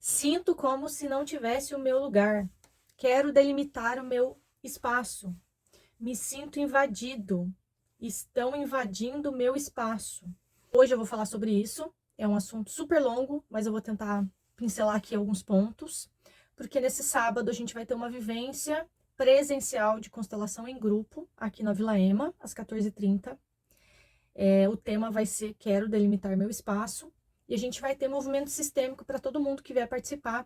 Sinto como se não tivesse o meu lugar. Quero delimitar o meu espaço. Me sinto invadido. Estão invadindo o meu espaço. Hoje eu vou falar sobre isso. É um assunto super longo, mas eu vou tentar pincelar aqui alguns pontos, porque nesse sábado a gente vai ter uma vivência presencial de constelação em grupo aqui na Vila Ema, às 14h30. O tema vai ser Quero delimitar meu espaço. E a gente vai ter movimento sistêmico para todo mundo que vier participar,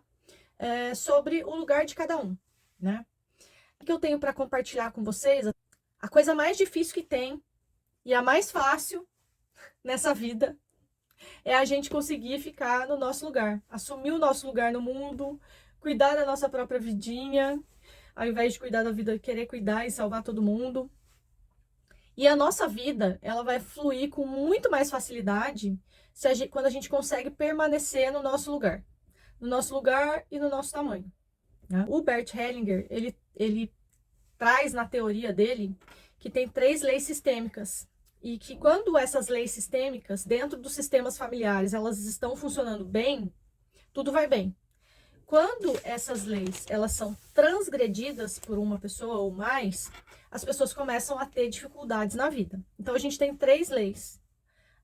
sobre o lugar de cada um, né? O que eu tenho para compartilhar com vocês? A coisa mais difícil que tem e a mais fácil nessa vida é a gente conseguir ficar no nosso lugar, assumir o nosso lugar no mundo, cuidar da nossa própria vidinha, ao invés de cuidar da vida, querer cuidar e salvar todo mundo. E a nossa vida, ela vai fluir com muito mais facilidade quando a gente consegue permanecer no nosso lugar. No nosso lugar e no nosso tamanho, né? O Bert Hellinger, ele traz na teoria dele que tem 3 leis sistêmicas. E que quando essas leis sistêmicas, dentro dos sistemas familiares, elas estão funcionando bem, tudo vai bem. Quando essas leis elas são transgredidas por uma pessoa ou mais, as pessoas começam a ter dificuldades na vida. Então a gente tem 3 leis: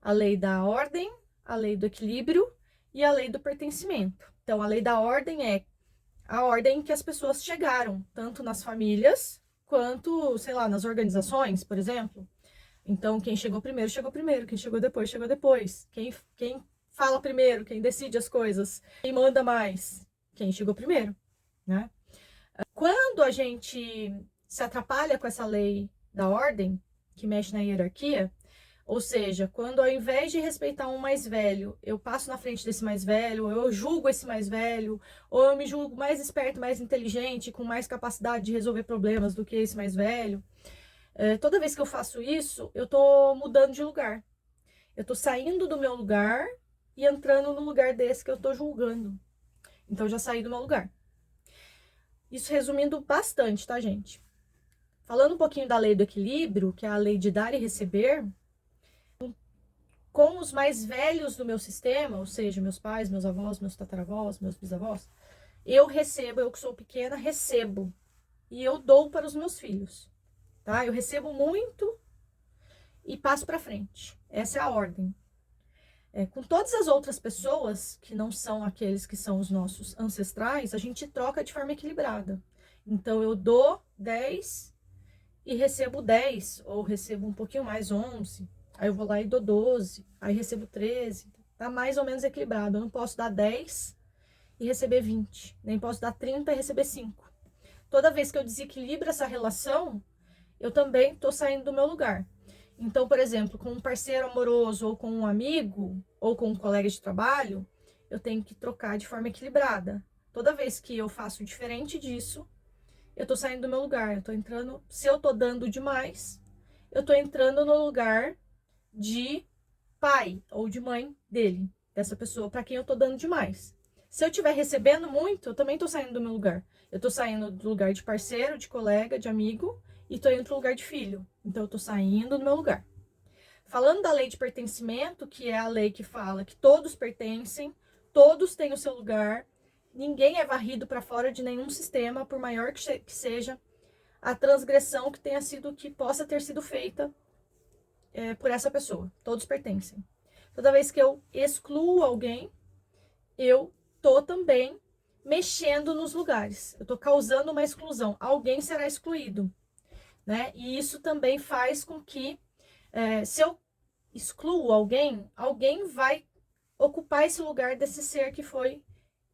a lei da ordem, a lei do equilíbrio e a lei do pertencimento. Então a lei da ordem é a ordem que as pessoas chegaram, tanto nas famílias quanto, sei lá, nas organizações, por exemplo. Então quem chegou primeiro, quem chegou depois. Quem fala primeiro, quem decide as coisas, quem manda mais, quem chegou primeiro, né? Quando a gente se atrapalha com essa lei da ordem, que mexe na hierarquia, ou seja, quando ao invés de respeitar um mais velho, eu passo na frente desse mais velho, ou eu julgo esse mais velho, ou eu me julgo mais esperto, mais inteligente, com mais capacidade de resolver problemas do que esse mais velho, toda vez que eu faço isso, eu tô mudando de lugar. Eu tô saindo do meu lugar e entrando no lugar desse que eu tô julgando. Então eu já saí do meu lugar. Isso resumindo bastante, tá, gente? Falando um pouquinho da lei do equilíbrio, que é a lei de dar e receber, com os mais velhos do meu sistema, ou seja, meus pais, meus avós, meus tataravós, meus bisavós, eu recebo, eu que sou pequena, recebo. E eu dou para os meus filhos, tá? Eu recebo muito e passo para frente. Essa é a ordem. Com todas as outras pessoas, que não são aqueles que são os nossos ancestrais, a gente troca de forma equilibrada. Então, eu dou 10 e recebo 10, ou recebo um pouquinho mais, 11. Aí eu vou lá e dou 12, aí recebo 13. Tá mais ou menos equilibrado. Eu não posso dar 10 e receber 20, nem posso dar 30 e receber 5. Toda vez que eu desequilibro essa relação, eu também estou saindo do meu lugar. Então, por exemplo, com um parceiro amoroso, ou com um amigo, ou com um colega de trabalho, eu tenho que trocar de forma equilibrada. Toda vez que eu faço diferente disso, eu tô saindo do meu lugar. Eu tô entrando, se eu tô dando demais, eu tô entrando no lugar de pai ou de mãe dele, dessa pessoa para quem eu tô dando demais. Se eu estiver recebendo muito, eu também tô saindo do meu lugar. Eu tô saindo do lugar de parceiro, de colega, de amigo, e tô indo pro lugar de filho. Então eu tô saindo do meu lugar. Falando da lei de pertencimento, que é a lei que fala que todos pertencem, todos têm o seu lugar, ninguém é varrido para fora de nenhum sistema, por maior que seja a transgressão que tenha sido, que possa ter sido feita por essa pessoa. Todos pertencem. Toda vez que eu excluo alguém, eu tô também mexendo nos lugares. Eu tô causando uma exclusão. Alguém será excluído, né? E isso também faz com que, se eu excluo alguém, alguém vai ocupar esse lugar desse ser que foi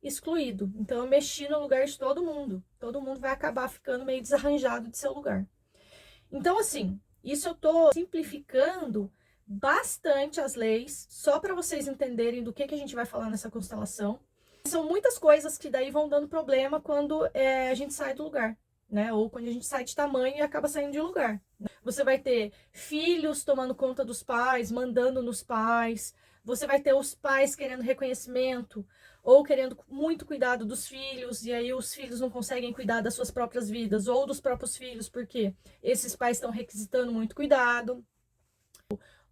excluído. Então eu mexi no lugar de todo mundo. Todo mundo vai acabar ficando meio desarranjado de seu lugar. Então, assim, isso eu tô simplificando bastante as leis, só para vocês entenderem do que a gente vai falar nessa constelação. São muitas coisas que daí vão dando problema quando a gente sai do lugar, né? Ou quando a gente sai de tamanho e acaba saindo de lugar. Você vai ter filhos tomando conta dos pais, mandando nos pais. Você vai ter os pais querendo reconhecimento ou querendo muito cuidado dos filhos, e aí os filhos não conseguem cuidar das suas próprias vidas ou dos próprios filhos, porque esses pais estão requisitando muito cuidado.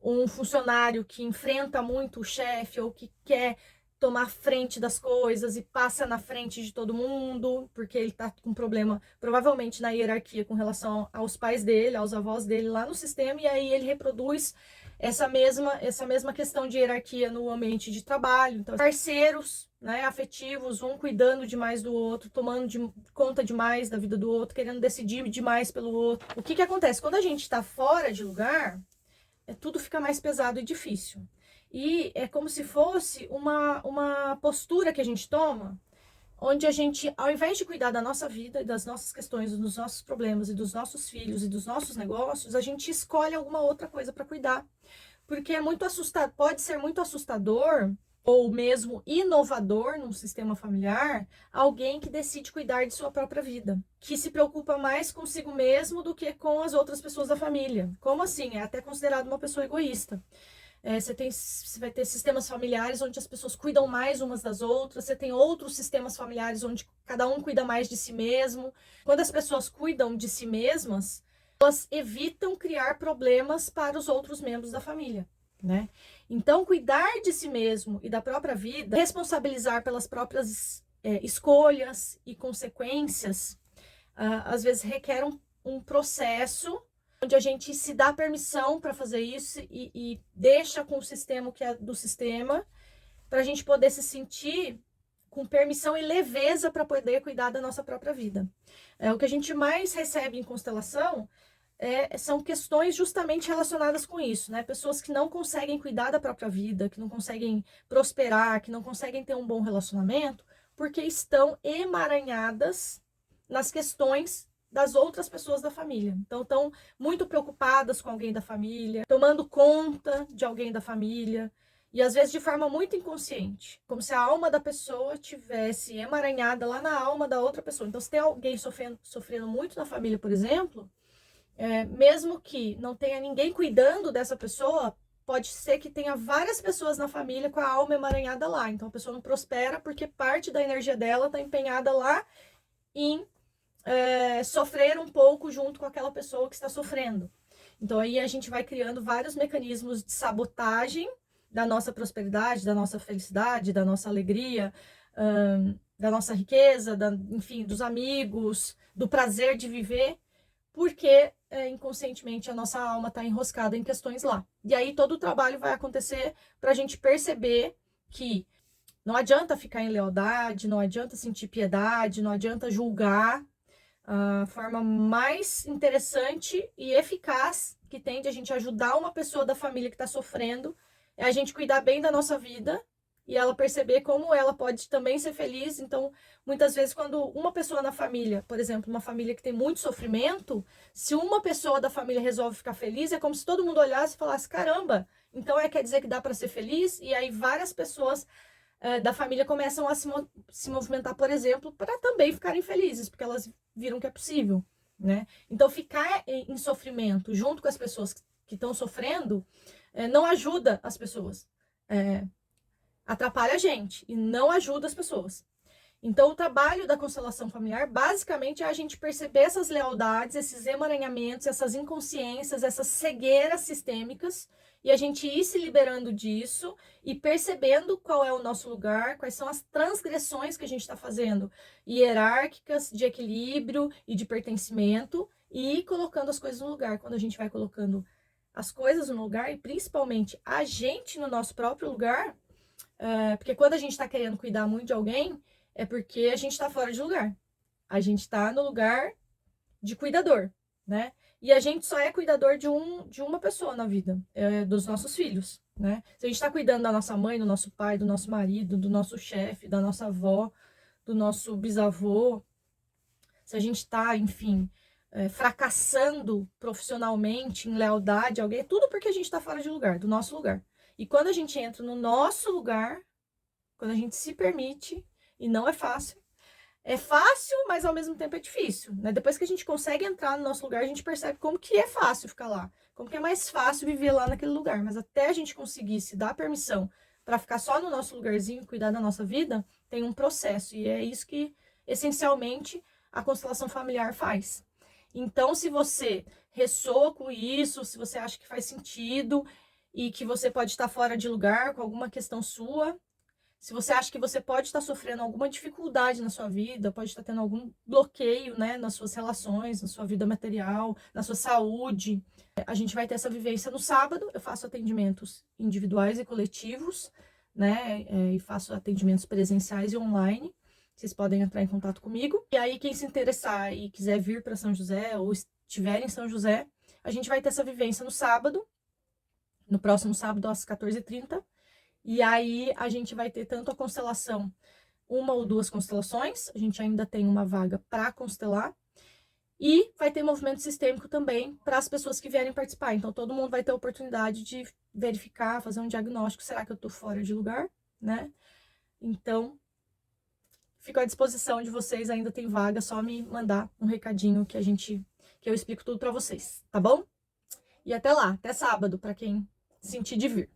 Um funcionário que enfrenta muito o chefe ou que quer tomar frente das coisas e passa na frente de todo mundo, porque ele tá com problema, provavelmente na hierarquia com relação aos pais dele, aos avós dele lá no sistema, e aí ele reproduz essa mesma questão de hierarquia no ambiente de trabalho. Então, parceiros, né, afetivos, um cuidando demais do outro, tomando conta demais da vida do outro, querendo decidir demais pelo outro. O que que acontece? Quando a gente está fora de lugar, tudo fica mais pesado e difícil. E é como se fosse uma postura que a gente toma, onde a gente, ao invés de cuidar da nossa vida e das nossas questões, dos nossos problemas e dos nossos filhos e dos nossos negócios, a gente escolhe alguma outra coisa para cuidar. Porque é muito assustador, pode ser muito assustador ou mesmo inovador num sistema familiar, alguém que decide cuidar de sua própria vida, que se preocupa mais consigo mesmo do que com as outras pessoas da família. Como assim? É até considerado uma pessoa egoísta. Você vai ter sistemas familiares onde as pessoas cuidam mais umas das outras, você tem outros sistemas familiares onde cada um cuida mais de si mesmo. Quando as pessoas cuidam de si mesmas, elas evitam criar problemas para os outros membros da família, né? Então, cuidar de si mesmo e da própria vida, responsabilizar pelas próprias escolhas e consequências, às vezes requer um processo onde a gente se dá permissão para fazer isso e deixa com o sistema o que é do sistema, para a gente poder se sentir com permissão e leveza para poder cuidar da nossa própria vida. O que a gente mais recebe em constelação são questões justamente relacionadas com isso, né? Pessoas que não conseguem cuidar da própria vida, que não conseguem prosperar, que não conseguem ter um bom relacionamento, porque estão emaranhadas nas questões das outras pessoas da família. Então, estão muito preocupadas com alguém da família, tomando conta de alguém da família, e às vezes de forma muito inconsciente, como se a alma da pessoa tivesse emaranhada lá na alma da outra pessoa. Então, se tem alguém sofrendo muito na família, por exemplo, mesmo que não tenha ninguém cuidando dessa pessoa, pode ser que tenha várias pessoas na família com a alma emaranhada lá. Então, a pessoa não prospera porque parte da energia dela está empenhada lá em sofrer um pouco junto com aquela pessoa que está sofrendo. Então aí a gente vai criando vários mecanismos de sabotagem da nossa prosperidade, da nossa felicidade, da nossa alegria, da nossa riqueza, enfim, dos amigos, do prazer de viver, porque inconscientemente a nossa alma está enroscada em questões lá. E aí todo o trabalho vai acontecer para a gente perceber que não adianta ficar em lealdade, não adianta sentir piedade, não adianta julgar. A forma mais interessante e eficaz que tem de a gente ajudar uma pessoa da família que está sofrendo é a gente cuidar bem da nossa vida e ela perceber como ela pode também ser feliz. Então, muitas vezes, quando uma pessoa na família, por exemplo, uma família que tem muito sofrimento, se uma pessoa da família resolve ficar feliz, é como se todo mundo olhasse e falasse: caramba, então quer dizer que dá para ser feliz? E aí várias pessoas da família começam a se movimentar, por exemplo, para também ficarem felizes, porque elas viram que é possível, né? Então, ficar em sofrimento junto com as pessoas que estão sofrendo não ajuda as pessoas, atrapalha a gente e não ajuda as pessoas. Então, o trabalho da constelação familiar, basicamente, é a gente perceber essas lealdades, esses emaranhamentos, essas inconsciências, essas cegueiras sistêmicas, e a gente ir se liberando disso e percebendo qual é o nosso lugar, quais são as transgressões que a gente está fazendo, hierárquicas, de equilíbrio e de pertencimento, e ir colocando as coisas no lugar. Quando a gente vai colocando as coisas no lugar, e principalmente a gente no nosso próprio lugar, porque quando a gente está querendo cuidar muito de alguém, é porque a gente está fora de lugar. A gente está no lugar de cuidador, né? E a gente só é cuidador de uma pessoa na vida, dos nossos filhos, né? Se a gente está cuidando da nossa mãe, do nosso pai, do nosso marido, do nosso chefe, da nossa avó, do nosso bisavô, se a gente está, enfim, fracassando profissionalmente, em lealdade a alguém, é tudo porque a gente está fora de lugar, do nosso lugar. E quando a gente entra no nosso lugar, quando a gente se permite, e não é fácil, mas ao mesmo tempo é difícil, né? Depois que a gente consegue entrar no nosso lugar, a gente percebe como que é fácil ficar lá, como que é mais fácil viver lá naquele lugar. Mas até a gente conseguir se dar permissão para ficar só no nosso lugarzinho, cuidar da nossa vida, tem um processo. E é isso que, essencialmente, a constelação familiar faz. Então, se você ressoa com isso, se você acha que faz sentido e que você pode estar fora de lugar com alguma questão sua, Se você acha que você pode estar sofrendo alguma dificuldade na sua vida, pode estar tendo algum bloqueio, né, nas suas relações, na sua vida material, na sua saúde, a gente vai ter essa vivência no sábado. Eu faço atendimentos individuais e coletivos, né, e faço atendimentos presenciais e online. Vocês podem entrar em contato comigo. E aí, quem se interessar e quiser vir para São José ou estiver em São José, a gente vai ter essa vivência no sábado, no próximo sábado às 14h30. E aí a gente vai ter tanto a constelação, uma ou duas constelações, a gente ainda tem uma vaga para constelar, e vai ter movimento sistêmico também para as pessoas que vierem participar. Então todo mundo vai ter a oportunidade de verificar, fazer um diagnóstico, será que eu tô fora de lugar, né? Então, fico à disposição de vocês, ainda tem vaga, só me mandar um recadinho que eu explico tudo para vocês, tá bom? E até lá, até sábado, para quem sentir de vir.